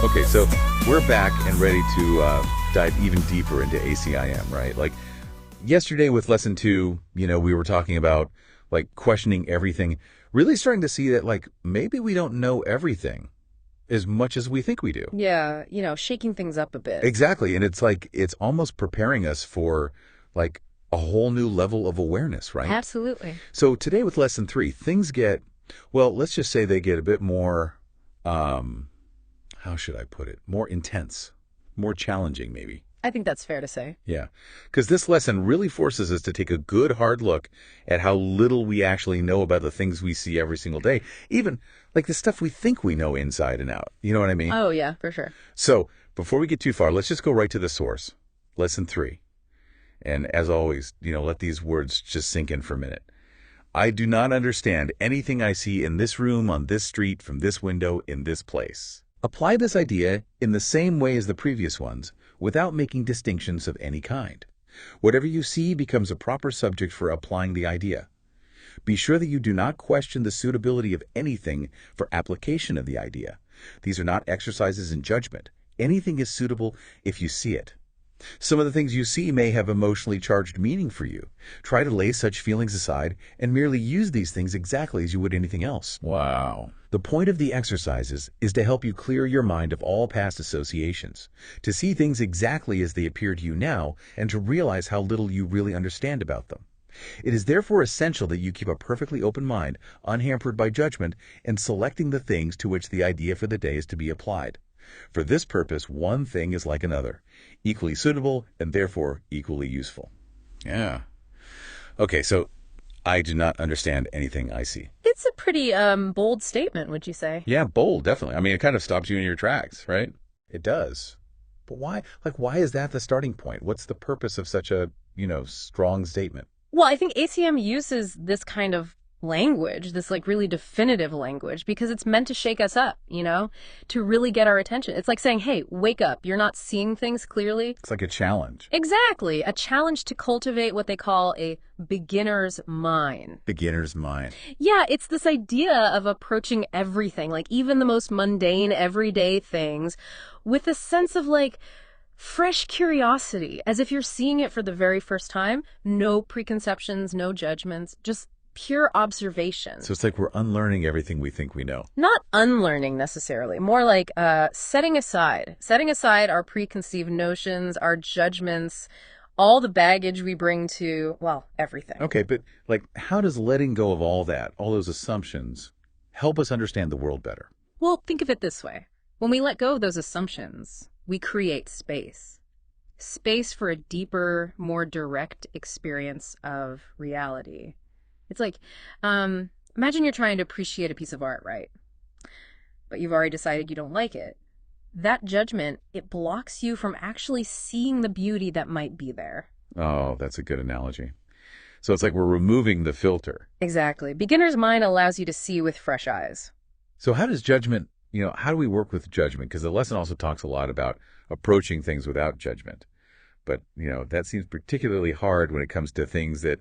Okay, so we're back and ready to dive even deeper into ACIM, right? Like yesterday with lesson 2, we were talking about like questioning everything, really starting to see that like maybe we don't know everything as much as we think we do. Yeah, shaking things up a bit. Exactly, and it's like it's almost preparing us for like a whole new level of awareness, right? Absolutely. So today with lesson 3, things get, well, let's just say they get a bit more um how should I put it? More intense, more challenging, maybe. I think that's fair to say. Yeah. Because this lesson really forces us to take a good hard look at how little we actually know about the things we see every single day, even like the stuff we think we know inside and out. You know what I mean? Oh, yeah, for sure. So before we get too far, let's just go right to the source. Lesson 3. And as always, let these words just sink in for a minute. I do not understand anything I see in this room, on this street, from this window, in this place. Apply this idea in the same way as the previous ones, without making distinctions of any kind. Whatever you see becomes a proper subject for applying the idea. Be sure that you do not question the suitability of anything for application of the idea. These are not exercises in judgment. Anything is suitable if you see it. Some of the things you see may have emotionally charged meaning for you. Try to lay such feelings aside and merely use these things exactly as you would anything else. Wow. The point of the exercises is to help you clear your mind of all past associations, to see things exactly as they appear to you now, and to realize how little you really understand about them. It is therefore essential that you keep a perfectly open mind, unhampered by judgment, in selecting the things to which the idea for the day is to be applied. For this purpose, one thing is like another, equally suitable and therefore equally useful. Yeah. Okay, so I do not understand anything I see. It's a pretty bold statement, would you say? Yeah, bold, definitely. I mean, it kind of stops you in your tracks, right? It does. But why? Like, why is that the starting point? What's the purpose of such a, strong statement? Well, I think ACM uses this kind of language, this like really definitive language, because it's meant to shake us up, to really get our attention. It's like saying, hey, wake up. You're not seeing things clearly. It's like a challenge. Exactly. A challenge to cultivate what they call a beginner's mind. Beginner's mind. Yeah, it's this idea of approaching everything, like even the most mundane, everyday things, with a sense of like fresh curiosity, as if you're seeing it for the very first time. No preconceptions, no judgments, just pure observation. So it's like we're unlearning everything we think we know. Not unlearning necessarily, more like setting aside our preconceived notions, our judgments, all the baggage we bring to, well, everything. Okay, but like how does letting go of all that, all those assumptions, help us understand the world better? Well, think of it this way. When we let go of those assumptions, we create space. Space for a deeper, more direct experience of reality. It's like, imagine you're trying to appreciate a piece of art, right? But you've already decided you don't like it. That judgment, it blocks you from actually seeing the beauty that might be there. Oh, that's a good analogy. So it's like we're removing the filter. Exactly. Beginner's mind allows you to see with fresh eyes. So how does judgment, how do we work with judgment? Because the lesson also talks a lot about approaching things without judgment. But, that seems particularly hard when it comes to things that,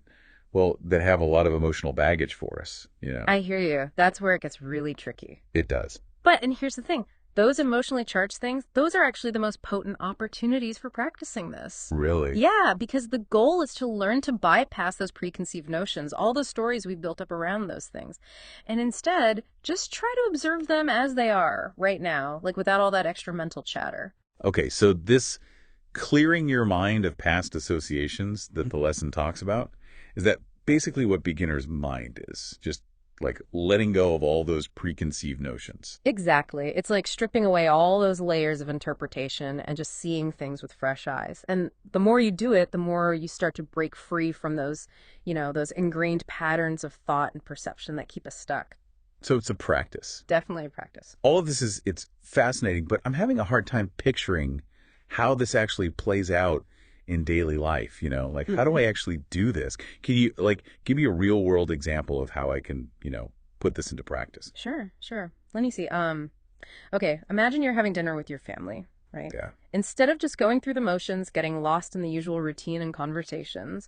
well, that have a lot of emotional baggage for us, I hear you. That's where it gets really tricky. It does. But, and here's the thing, those emotionally charged things, those are actually the most potent opportunities for practicing this. Really? Yeah, because the goal is to learn to bypass those preconceived notions, all the stories we've built up around those things. And instead, just try to observe them as they are right now, like without all that extra mental chatter. Okay, so this clearing your mind of past associations that the lesson talks about, is that basically what beginner's mind is? Just like letting go of all those preconceived notions. Exactly. It's like stripping away all those layers of interpretation and just seeing things with fresh eyes. And the more you do it, the more you start to break free from those, those ingrained patterns of thought and perception that keep us stuck. So it's a practice. Definitely a practice. All of this it's fascinating, but I'm having a hard time picturing how this actually plays out in daily life, like how do I actually do this? Can you like give me a real world example of how I can, put this into practice? Sure. Let me see. Okay, imagine you're having dinner with your family, right? Yeah. Instead of just going through the motions, getting lost in the usual routine and conversations,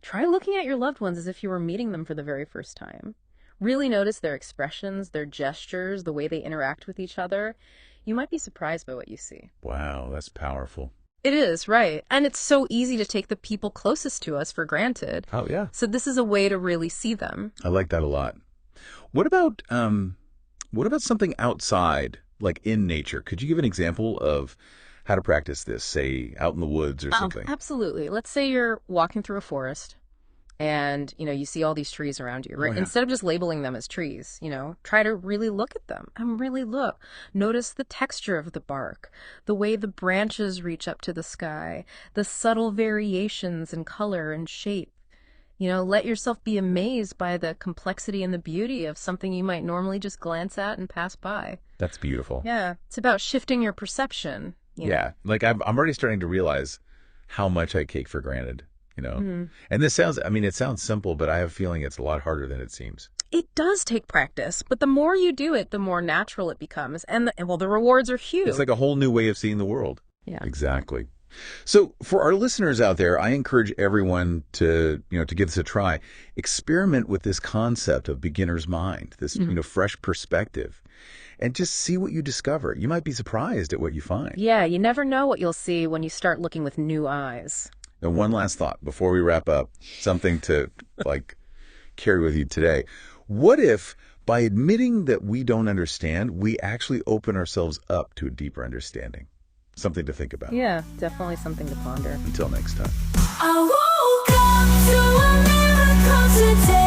try looking at your loved ones as if you were meeting them for the very first time. Really notice their expressions, their gestures, the way they interact with each other. you might be surprised by what you see. Wow, that's powerful. It is, right. And it's so easy to take the people closest to us for granted. Oh, yeah. So this is a way to really see them. I like that a lot. What about something outside, like in nature? Could you give an example of how to practice this, say, out in the woods or something? Absolutely. Let's say you're walking through a forest and, you see all these trees around you, right? Oh, yeah. Instead of just labeling them as trees, try to really look at them and really look. Notice the texture of the bark, the way the branches reach up to the sky, the subtle variations in color and shape. Let yourself be amazed by the complexity and the beauty of something you might normally just glance at and pass by. That's beautiful. Yeah, it's about shifting your perception. Yeah, like I'm already starting to realize how much I take for granted, Mm-hmm. And this sounds, it sounds simple, but I have a feeling it's a lot harder than it seems. It does take practice, but the more you do it, the more natural it becomes. And the rewards are huge. It's like a whole new way of seeing the world. Yeah. Exactly. So for our listeners out there, I encourage everyone to give this a try. Experiment with this concept of beginner's mind, this, fresh perspective, and just see what you discover. You might be surprised at what you find. Yeah, you never know what you'll see when you start looking with new eyes. And one last thought before we wrap up, something to carry with you today. What if by admitting that we don't understand, we actually open ourselves up to a deeper understanding? Something to think about. Yeah, definitely something to ponder. Until next time. I woke up to a miracle today.